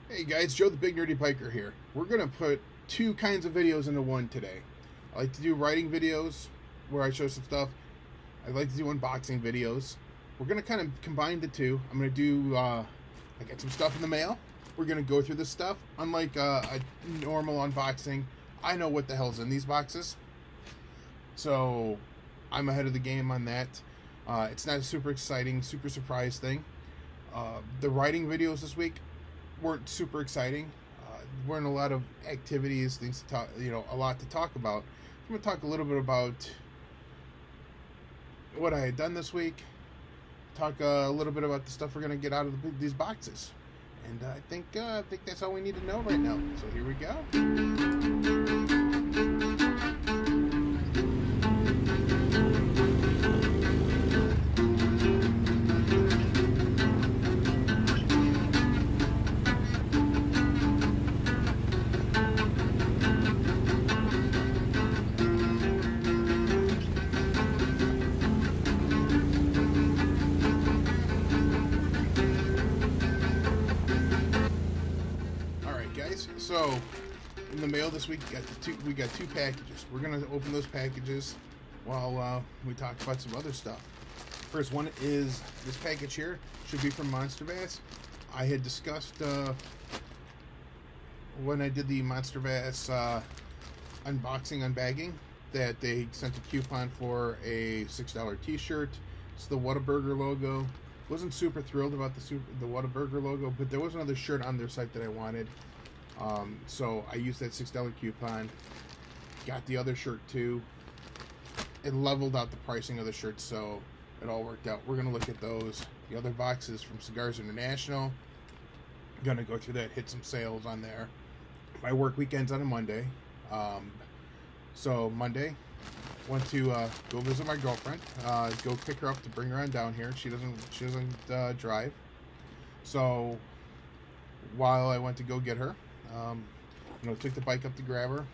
Hey guys, Joe the Big Nerdy Biker here. We're going to put two kinds of videos into one today. I like to do writing videos where I show some stuff. I like to do unboxing videos. We're going to kind of combine the two. I'm going to do, I got some stuff in the mail. We're going to go through this stuff. Unlike a normal unboxing, I know what the hell's in these boxes. So I'm ahead of the game on that. It's not a super exciting, super surprise thing. The writing videos this week weren't super exciting. Weren't a lot of activities, things to talk, a lot to talk about. I'm going to talk a little bit about what I had done this week. Talk a little bit about the stuff we're going to get out of these boxes. And I think that's all we need to know right now. So here we go. So, in the mail this week, we got two packages. We're gonna open those packages while we talk about some other stuff. First one is this package here. Should be from MonsterBass. I had discussed when I did the MonsterBass unboxing, unbagging, that they sent a coupon for a $6 t-shirt. It's the Whataburger logo. Wasn't super thrilled about the Whataburger logo, but there was another shirt on their site that I wanted. So I used that $6 coupon, got the other shirt too. It leveled out the pricing of the shirt, so it all worked out. We're going to look at those. The other box is from Cigars International. Going to go through that, hit some sales on there. My work weekend's on a Monday. So Monday, went to go visit my girlfriend, go pick her up to bring her on down here. She doesn't drive. So while I went to go get her, took the bike up to grab her.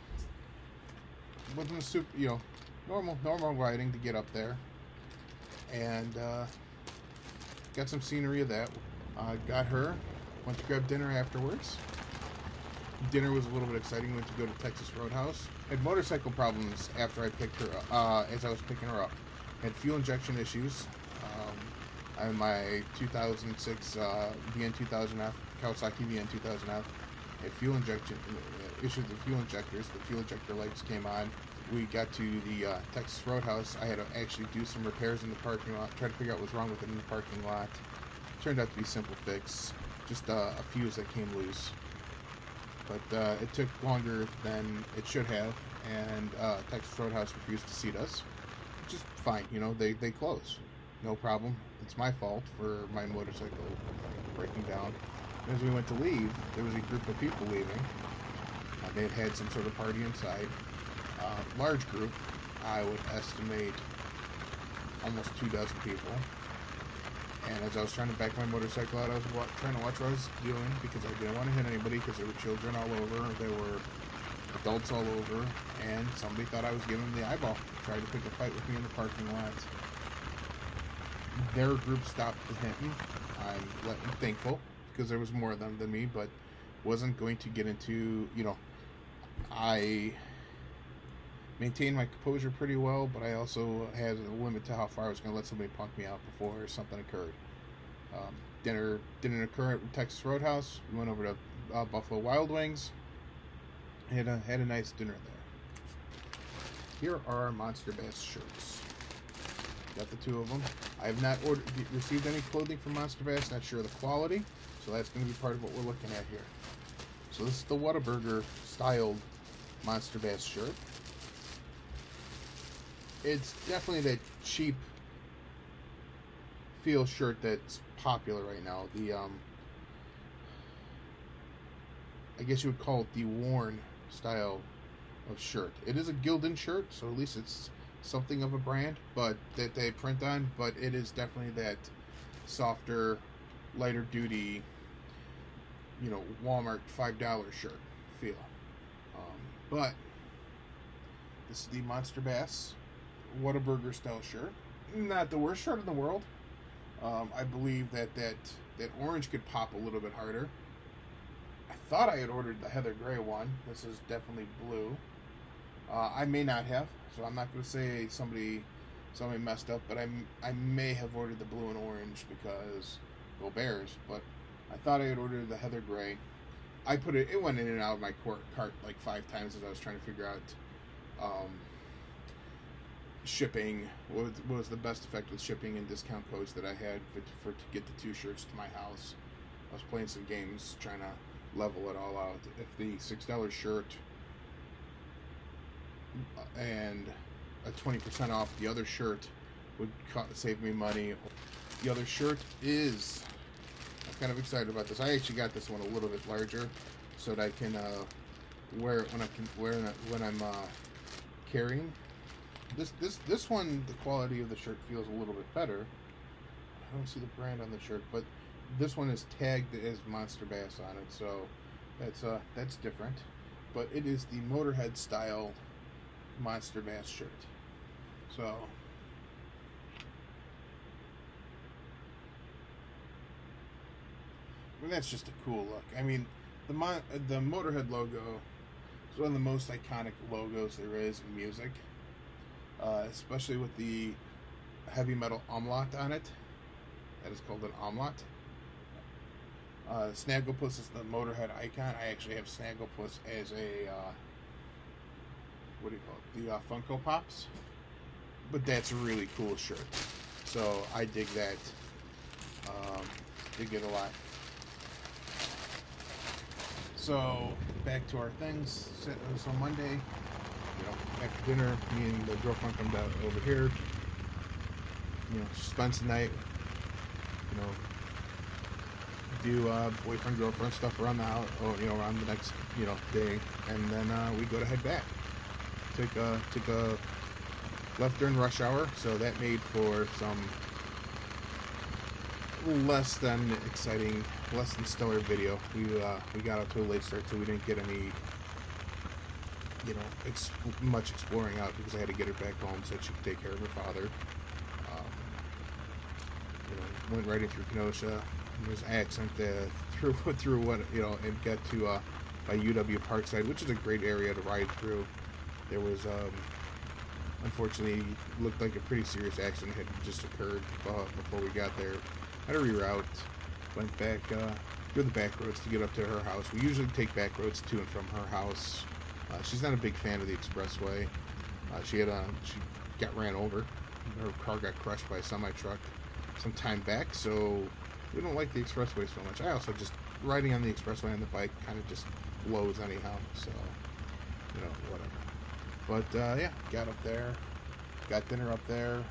Wasn't a super, normal riding to get up there, and got some scenery of that. Got her. Went to grab dinner afterwards. Dinner was a little bit exciting. Went to go to Texas Roadhouse. Had motorcycle problems after I picked her up, as I was picking her up. Had fuel injection issues. I had my 2006 VN2000F, Kawasaki VN2000F. Had fuel injection issues with fuel injectors. The fuel injector lights came on. We got to the Texas Roadhouse. I had to actually do some repairs in the parking lot, try to figure out what's wrong with it in the parking lot. Turned out to be a simple fix, just a fuse that came loose. But it took longer than it should have, and Texas Roadhouse refused to seat us, which is fine. They close. No problem. It's my fault for my motorcycle breaking down. As we went to leave, there was a group of people leaving. They had some sort of party inside. Large group. I would estimate almost 24 people. And as I was trying to back my motorcycle out, I was trying to watch what I was doing, because I didn't want to hit anybody, because there were children all over, there were adults all over, and somebody thought I was giving them the eyeball. Tried to pick a fight with me in the parking lot. Their group stopped the hitting. I'm thankful, because there was more of them than me, but wasn't going to get into, I maintained my composure pretty well, but I also had a limit to how far I was going to let somebody punk me out before something occurred. Dinner didn't occur at Texas Roadhouse. We went over to Buffalo Wild Wings. Had a nice dinner there. Here are our MonsterBass shirts. Got the two of them. I have not received any clothing from MonsterBass. Not sure of the quality, so that's going to be part of what we're looking at here. So this is the Whataburger styled MonsterBass shirt. It's definitely that cheap feel shirt that's popular right now. The I guess you would call it the worn style of shirt. It is a Gildan shirt, so at least it's something of a brand, but that they print on. But it is definitely that softer, lighter duty, Walmart $5 shirt feel. But this is the MonsterBass Whataburger style shirt. Not the worst shirt in the world. I believe that orange could pop a little bit harder. thought I had ordered the heather gray one. This is definitely blue. I may not have, so I'm not going to say somebody messed up, but I may have ordered the blue and orange because go Bears. But I thought I had ordered the heather gray. I put it. It went in and out of my cart like 5 times as I was trying to figure out shipping. What was the best effect with shipping and discount codes that I had to get the 2 shirts to my house. I was playing some games trying to level it all out. If the $6 shirt and a 20% off the other shirt would save me money. The other shirt is, I'm kind of excited about this. I actually got this one a little bit larger so that I can wear it when I'm carrying. This one, the quality of the shirt feels a little bit better. I don't see the brand on the shirt, but this one is tagged as MonsterBass on it, so that's different. But it is the Motorhead style MonsterBass shirt. So that's just a cool look. I mean, the Motorhead logo is one of the most iconic logos there is in music, especially with the heavy metal umlaut on it. That is called an umlaut. Snagglepuss is the Motorhead icon. I actually have Snagglepuss as a what do you call it? The Funko Pops. But that's a really cool shirt. So I dig that. Dig it a lot. So back to our things. So Monday, after dinner, me and the girlfriend come down over here. Spend the night. Do boyfriend girlfriend stuff around the house, or around the next day, and then we go to head back. Took a left during rush hour, so that made for some less than exciting, less than stellar video. We got out to a late start, so we didn't get any much exploring out because I had to get her back home so that she could take care of her father. Went right in through Kenosha. There's an accent through what and got to by UW Parkside, which is a great area to ride through. There was unfortunately looked like a pretty serious accident had just occurred before we got there. Had to reroute, went back through the back roads to get up to her house. We usually take back roads to and from her house. She's not a big fan of the expressway. She got ran over. Her car got crushed by a semi-truck some time back, so we don't like the expressway so much. I also just riding on the expressway on the bike kind of just blows anyhow, so whatever. But yeah, got up there, got dinner up there.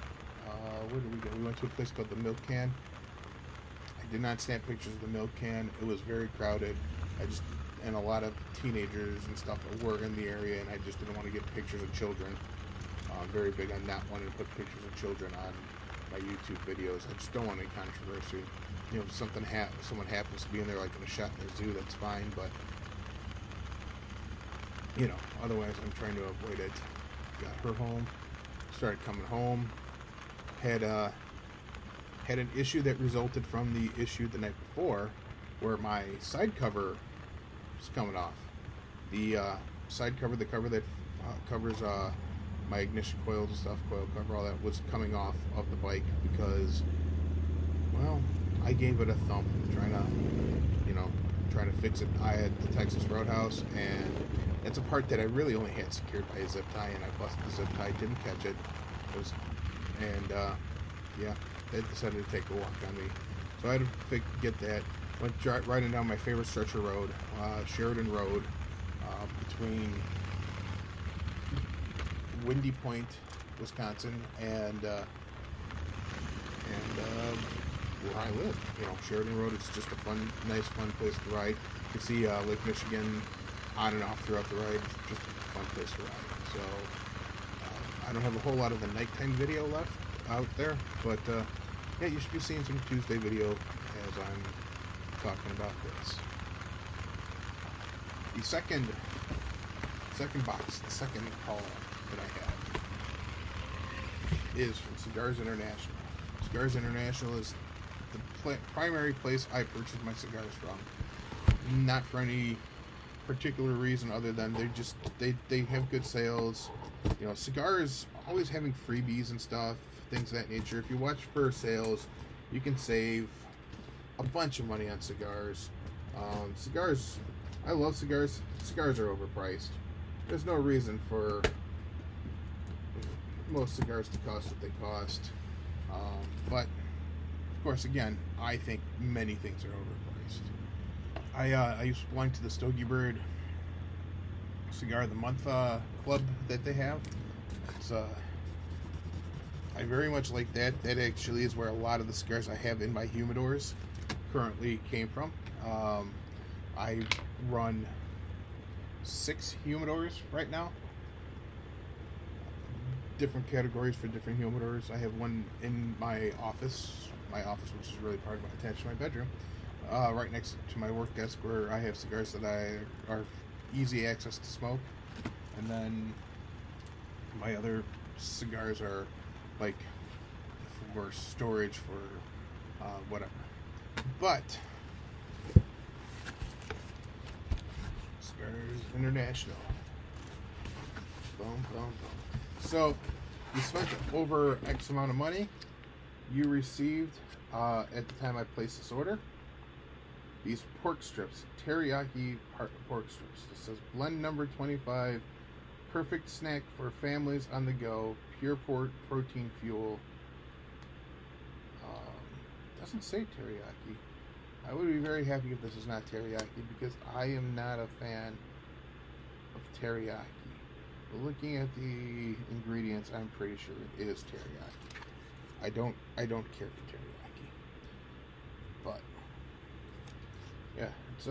Where did we go? We went to a place called the Milk Can. I did not snap pictures of the Milk Can. It was very crowded. And a lot of teenagers and stuff were in the area, and I just didn't want to get pictures of children. I'm very big on not wanting to put pictures of children on my YouTube videos. I just don't want any controversy. If someone happens to be in there, like in a shot in the zoo, that's fine, but otherwise I'm trying to avoid it. Got her home, started coming home, had an issue that resulted from the issue the night before, where my side cover was coming off. The side cover, the cover that covers my ignition coils and stuff, coil cover, all that, was coming off of the bike because, well, I gave it a thump trying to fix it. I had the Texas Roadhouse, and it's a part that I really only had secured by a zip tie, and I busted the zip tie, didn't catch it. Yeah, they decided to take a walk on me. So I had to get that. Went riding down my favorite stretch of road, Sheridan Road, between Windy Point, Wisconsin, and where I live. Sheridan Road is just a nice fun place to ride. You can see Lake Michigan on and off throughout the ride. It's just a fun place to ride. So I don't have a whole lot of the nighttime video left out there, but yeah, you should be seeing some Tuesday video as I'm talking about this. The second box, the second haul that I have is from Cigars International. Cigars International is the primary place I purchase my cigars from. not for any particular reason other than they have good sales. You know, cigars always having freebies and stuff, things of that nature. If you watch for sales, you can save a bunch of money on cigars. Cigars, I love cigars. Cigars are overpriced. There's no reason for most cigars to cost what they cost. But of course, again, I think many things are overpriced. I used to belong to the Stogie Bird Cigar of the Month club that they have. It's I very much like that. That actually is where a lot of the cigars I have in my humidors currently came from. I run 6 humidors right now. Different categories for different humidors. I have one in my office, which is really part of attached to my bedroom, right next to my work desk, where I have cigars that are easy access to smoke, and then my other cigars are like for storage for whatever. But Cigars International. Boom, boom, boom. So you spent over X amount of money. You received at the time I placed this order these pork strips, teriyaki pork strips. This says blend number 25, perfect snack for families on the go, pure pork protein fuel. Doesn't say teriyaki. I would be very happy if this is not teriyaki, because I am not a fan of teriyaki. But looking at the ingredients, I'm pretty sure it is teriyaki. I don't care for teriyaki. But yeah, it's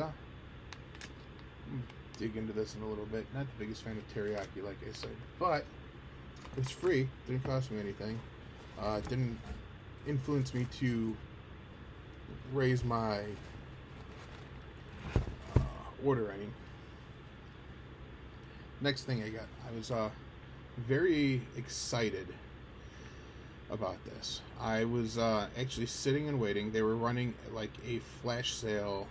dig into this in a little bit. Not the biggest fan of teriyaki, like I said, but it's free. Didn't cost me anything. It didn't influence me to raise my order any. Next thing I got, I was very excited about this. I was actually sitting and waiting. They were running like a flash sale,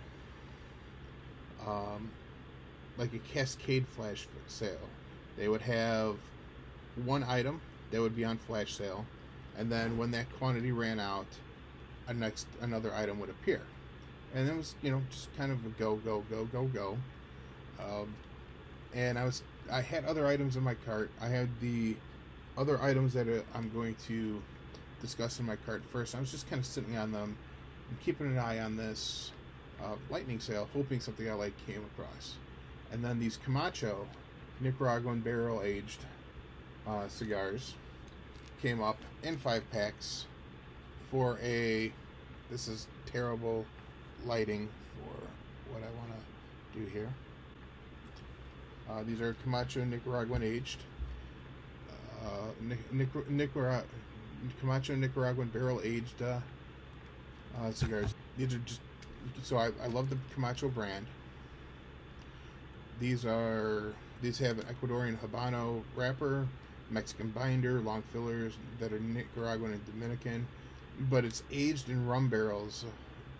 like a cascade flash sale. They would have one item that would be on flash sale, and then when that quantity ran out, another item would appear, and it was, you know, just kind of a go. And I had other items in my cart. I had the other items that I'm going to discuss in my cart first. I was just kind of sitting on them and keeping an eye on this lightning sale, hoping something I like came across. And then these Camacho Nicaraguan barrel aged cigars came up in 5 packs for this is terrible lighting for what I want to do here. These are Camacho Nicaraguan aged, Camacho Nicaraguan barrel aged cigars. These are just, so I love the Camacho brand. These have an Ecuadorian Habano wrapper, Mexican binder, long fillers that are Nicaraguan and Dominican, but it's aged in rum barrels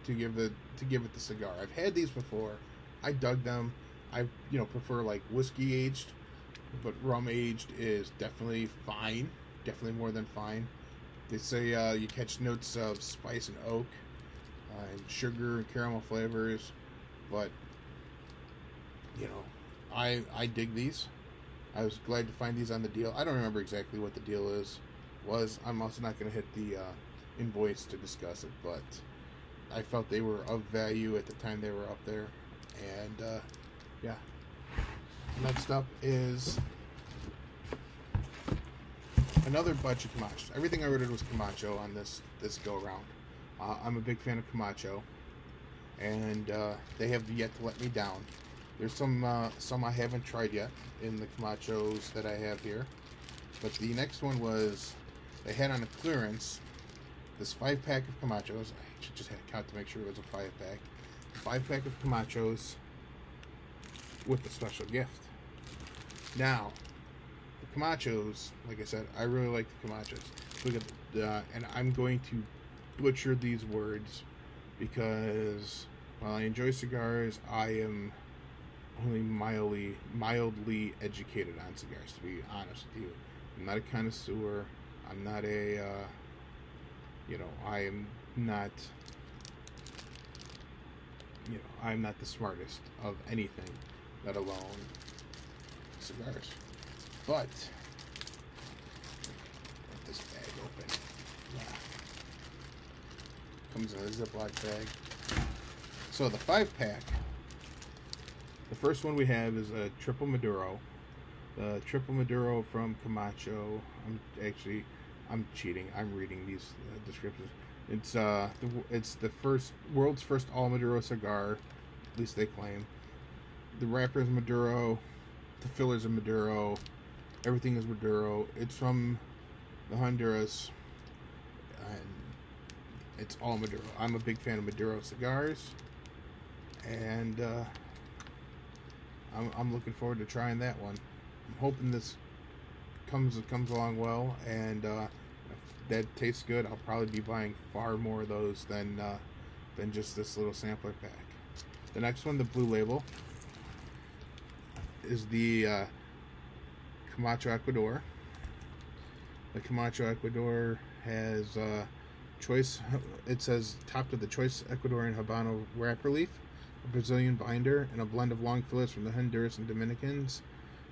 to give it the cigar. I've had these before. I dug them. I prefer like whiskey aged, but rum aged is definitely fine, definitely more than fine. They say you catch notes of spice and oak, and sugar and caramel flavors, but I dig these. I was glad to find these on the deal. I don't remember exactly what the deal was. I'm also not going to hit the invoice to discuss it, but I felt they were of value at the time they were up there. And yeah. Next up is another bunch of Camachos. Everything I ordered was Camacho on this go around. I'm a big fan of Camacho, and they have yet to let me down. There's some I haven't tried yet in the Camachos that I have here, but the next one was, they had on a clearance this 5-pack of Camachos. I should just count to make sure it was a 5-pack. 5-pack of Camachos with a special gift. Now, the Camachos, like I said, I really like the Camachos. Look at and I'm going to butcher these words because while I enjoy cigars, I am only mildly educated on cigars, to be honest with you. I'm not a connoisseur. I'm not a, I am not, I'm not the smartest of anything, let alone cigars. But, let this bag open. Yeah. Comes in a Ziploc bag. So the 5-pack, the first one we have is a Triple Maduro. The Triple Maduro from Camacho. I'm cheating. I'm reading these descriptions. It's the world's first all Maduro cigar, at least they claim. The wrapper is Maduro, the fillers are Maduro, everything is Maduro. It's from the Honduras, and it's all Maduro. I'm a big fan of Maduro cigars, and I'm looking forward to trying that one. I'm hoping this comes along well, and if that tastes good, I'll probably be buying far more of those than just this little sampler pack. The next one, the Blue Label, is the Camacho Ecuador. The Camacho Ecuador has choice. It says topped with the choice Ecuadorian Habano wrapper leaf, a Brazilian binder, and a blend of long fillers from the Honduras and Dominicans.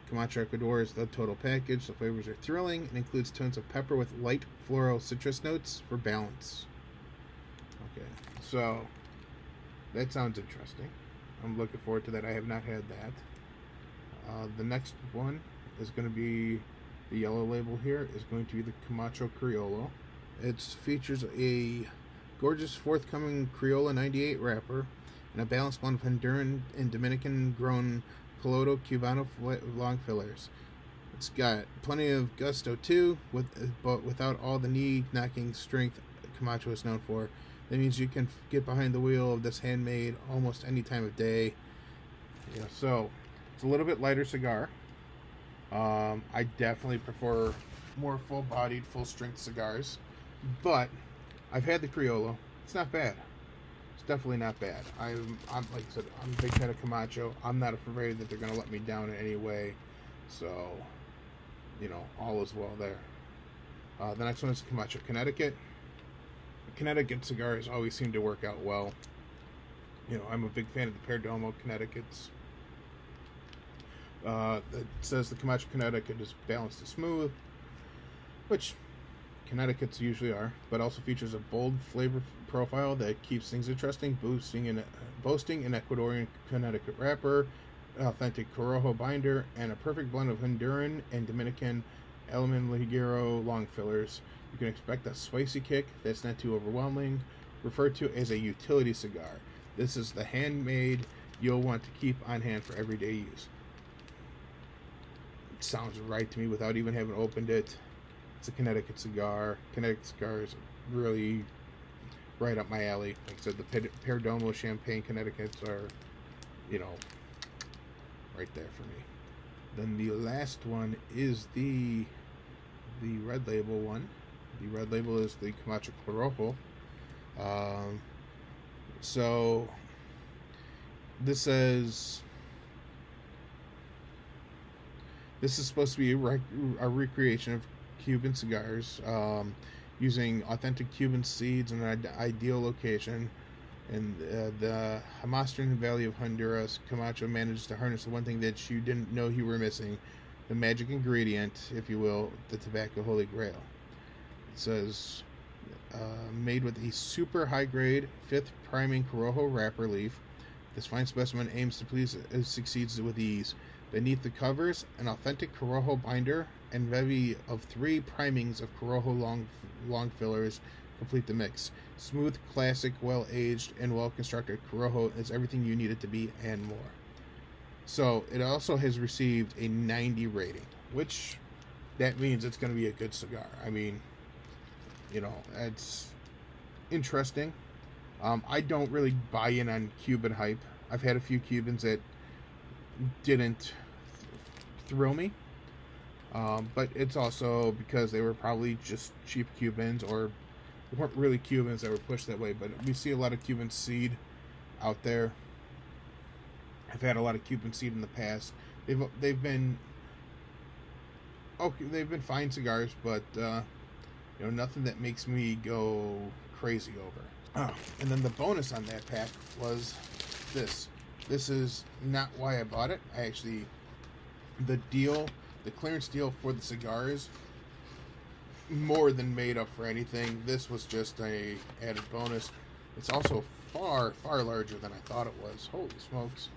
Camacho Ecuador is the total package. The flavors are thrilling and includes tones of pepper with light floral citrus notes for balance. Okay, so that sounds interesting. I'm looking forward to that. I have not had that. The next one is going to be the yellow label here. Is going to be the Camacho Criollo. It features a gorgeous forthcoming Criollo 98 wrapper and a balanced blend of Honduran and Dominican grown Piloto Cubano long fillers. It's got plenty of gusto too, but without all the knee-knocking strength Camacho is known for. That means you can get behind the wheel of this handmade almost any time of day. Yeah, so it's a little bit lighter cigar. I definitely prefer more full-bodied, full-strength cigars, but I've had the Criollo. It's not bad. Definitely not bad. I'm like I said, I'm a big fan of Camacho. I'm not afraid that they're going to let me down in any way. So, all is well there. The next one is Camacho Connecticut. Connecticut cigars always seem to work out well. I'm a big fan of the Perdomo Connecticut's. It says the Camacho Connecticut is balanced and smooth, which Connecticut's usually are, but also features a bold flavor profile that keeps things interesting, boasting an Ecuadorian Connecticut wrapper, an authentic Corojo binder, and a perfect blend of Honduran and Dominican Element Ligero long fillers. You can expect a spicy kick that's not too overwhelming, referred to as a utility cigar. This is the handmade you'll want to keep on hand for everyday use. It sounds right to me without even having opened it. It's a Connecticut cigar. Connecticut cigars are really right up my alley. Like I said, the Perdomo Champagne Connecticut's are, right there for me. Then the last one is the red label one. The red label is the Camacho Corojo. So this says this is supposed to be a recreation of Cuban cigars, using authentic Cuban seeds in an ideal location. In the Hamastran Valley of Honduras, Camacho managed to harness the one thing that you didn't know you were missing, the magic ingredient, if you will, the tobacco holy grail. It says, made with a super high-grade 5th priming Corojo wrapper leaf, this fine specimen aims to please and succeeds with ease. Beneath the covers, an authentic Corojo binder and bevy of 3 primings of Corojo long fillers complete the mix. Smooth, classic, well-aged, and well-constructed Corojo is everything you need it to be and more. So it also has received a 90 rating, which that means it's going to be a good cigar. I mean, it's interesting. I don't really buy in on Cuban hype. I've had a few Cubans that didn't thrill me, but it's also because they were probably just cheap Cubans, or they weren't really Cubans that were pushed that way. But we see a lot of Cuban seed out there. I've had a lot of Cuban seed in the past. They've been okay. They've been fine cigars, but nothing that makes me go crazy over. Oh, and then the bonus on that pack was this. This is not why I bought it. I actually, the clearance deal for the cigars, more than made up for anything. This was just a added bonus. It's also far, far larger than I thought it was. Holy smokes.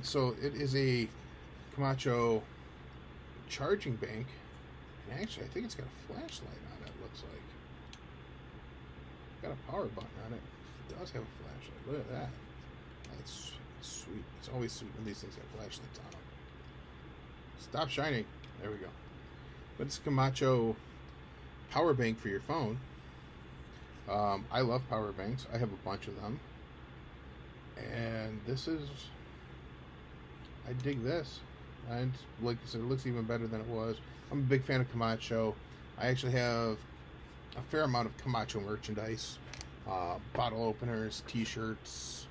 So it is a Camacho charging bank. And actually, I think it's got a flashlight on it, looks like. Got a power button on it. It does have a flashlight. Look at that. That's sweet. It's always sweet when these things have flashlights on them. Stop shining. There we go. But it's a Camacho power bank for your phone. I love power banks. I have a bunch of them. And this is... I dig this. And like I said, it looks even better than it was. I'm a big fan of Camacho. I actually have a fair amount of Camacho merchandise. Bottle openers, t-shirts,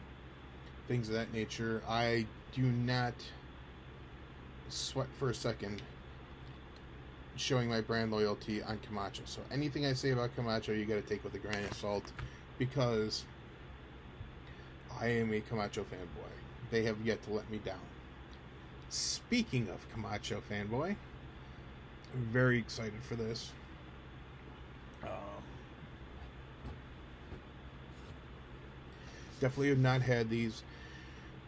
things of that nature. I do not sweat for a second showing my brand loyalty on Camacho. So anything I say about Camacho, you got to take with a grain of salt, because I am a Camacho fanboy. They have yet to let me down. Speaking of Camacho fanboy, I'm very excited for this. Definitely have not had these.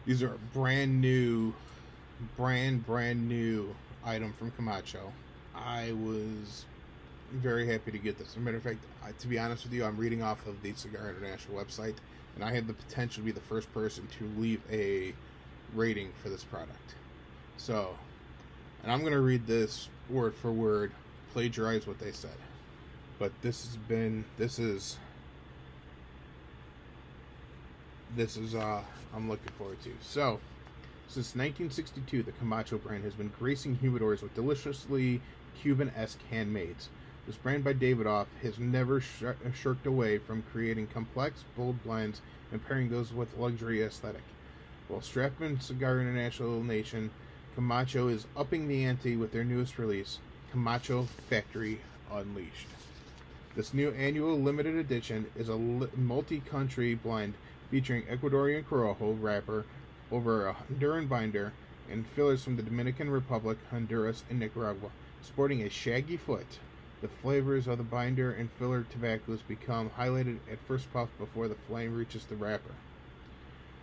These are a brand new item from Camacho. I was very happy to get this. As a matter of fact, to be honest with you, I'm reading off of the Cigar International website, and I had the potential to be the first person to leave a rating for this product. So, and I'm going to read this word for word, plagiarize what they said. But this is I'm looking forward to. So, since 1962, the Camacho brand has been gracing humidors with deliciously Cuban-esque handmades. This brand by Davidoff has never shirked away from creating complex, bold blends and pairing those with luxury aesthetic. While Strapman Cigar International Nation, Camacho is upping the ante with their newest release, Camacho Factory Unleashed. This new annual limited edition is a multi-country blend featuring Ecuadorian Corojo wrapper over a Honduran binder and fillers from the Dominican Republic, Honduras, and Nicaragua. Sporting a shaggy foot, the flavors of the binder and filler tobaccos become highlighted at first puff before the flame reaches the wrapper.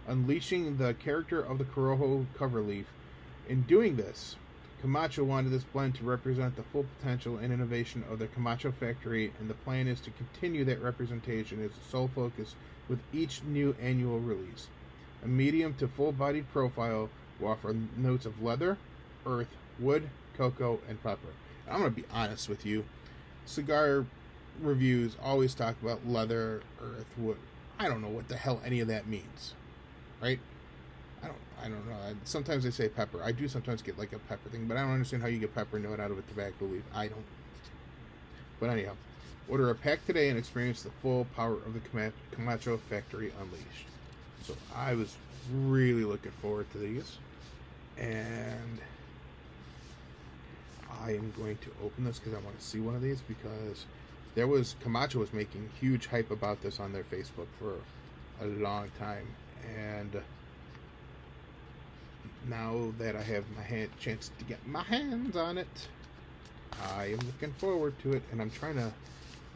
Unleashing the character of the Corojo cover leaf. In doing this, Camacho wanted this blend to represent the full potential and innovation of their Camacho factory, and the plan is to continue that representation as the sole focus with each new annual release. A medium to full-bodied profile will offer notes of leather, earth, wood, cocoa, and pepper. And I'm going to be honest with you. Cigar reviews always talk about leather, earth, wood. I don't know what the hell any of that means. Right? I don't know. Sometimes they say pepper. I do sometimes get like a pepper thing, but I don't understand how you get pepper note out of a tobacco leaf. I don't. But anyhow, order a pack today and experience the full power of the Camacho Factory Unleashed. So I was really looking forward to these, and I am going to open this because I want to see one of these, because Camacho was making huge hype about this on their Facebook for a long time, and now that I have chance to get my hands on it, I am looking forward to it, and I'm trying to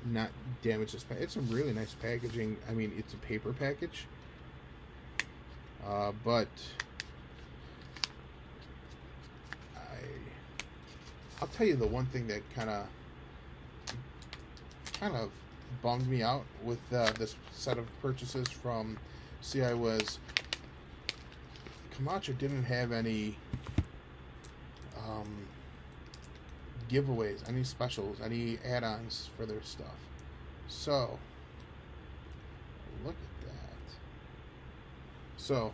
not damage this package. It's a really nice packaging. I mean, it's a paper package, but I'll tell you the one thing that kind of bummed me out with this set of purchases from CI was Camacho didn't have any giveaways, any specials, any add-ons for their stuff. So look at that. So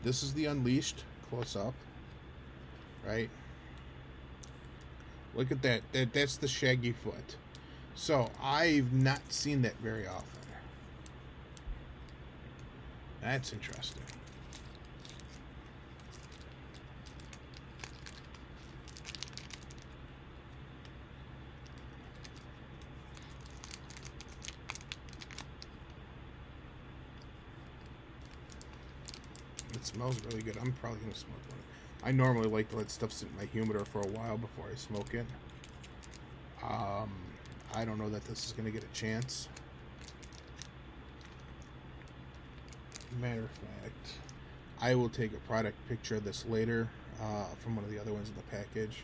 this is the Unleashed close-up, right? Look at that. That's the shaggy foot. So I've not seen that very often. That's interesting. It smells really good. I'm probably going to smoke one. I normally like to let stuff sit in my humidor for a while before I smoke it. I don't know that this is going to get a chance. Matter of fact, I will take a product picture of this later from one of the other ones in the package.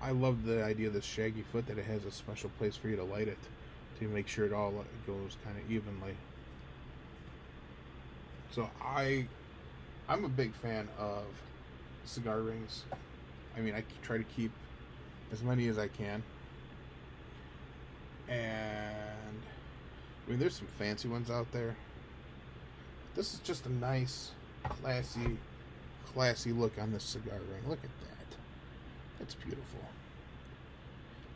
I love the idea of this shaggy foot, that it has a special place for you to light it to make sure it all goes kind of evenly. So I'm a big fan of cigar rings. I mean, I try to keep as many as I can. And I mean, there's some fancy ones out there. This is just a nice, classy look on this cigar ring. Look at that. That's beautiful.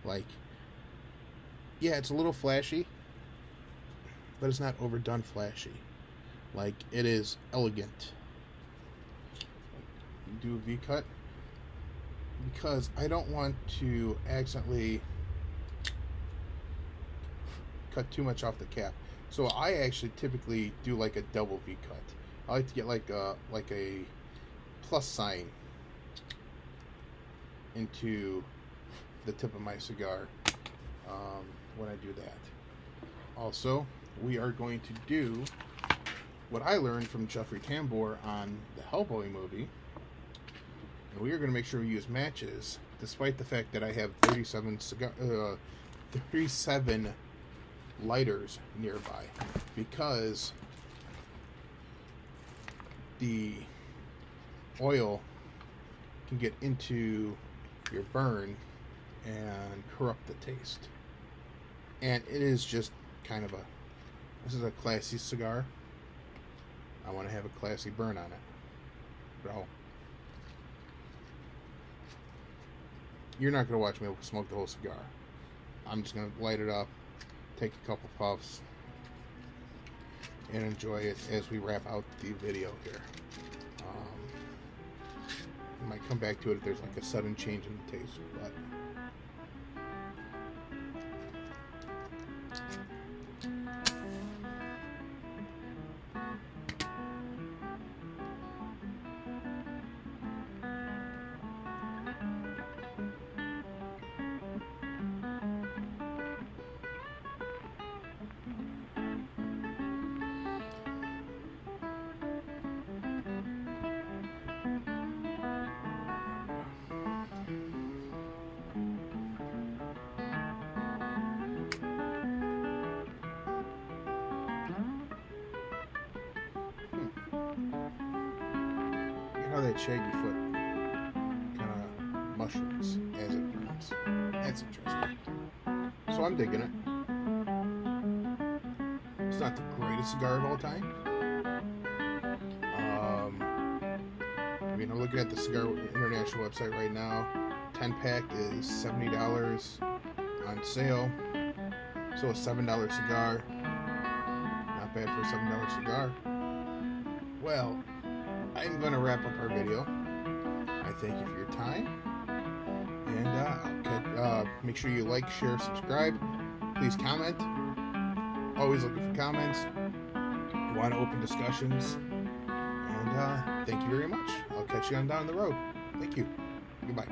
Like, yeah, it's a little flashy, but it's not overdone flashy. Like, it is elegant. Do a V-cut because I don't want to accidentally cut too much off the cap. So I actually typically do like a double V-cut. I like to get like a plus sign into the tip of my cigar when I do that. Also, we are going to do what I learned from Jeffrey Tambor on the Hellboy movie. And we are going to make sure we use matches, despite the fact that I have 37 lighters nearby, because the oil can get into your burn and corrupt the taste. And it is just kind of this is a classy cigar. I want to have a classy burn on it. So you're not going to watch me smoke the whole cigar. I'm just going to light it up, take a couple puffs, and enjoy it as we wrap out the video here. I might come back to it if there's like a sudden change in the taste, but how that shaggy foot kind of mushrooms as it burns. That's interesting. So I'm digging it. It's not the greatest cigar of all time. I mean, I'm looking at the Cigar International website right now. 10-pack is $70 on sale. So a $7 cigar. Not bad for a $7 cigar. Well, I'm going to wrap up our video. I thank you for your time. And make sure you like, share, subscribe. Please comment. Always looking for comments. Want to open discussions. And thank you very much. I'll catch you on down the road. Thank you. Goodbye.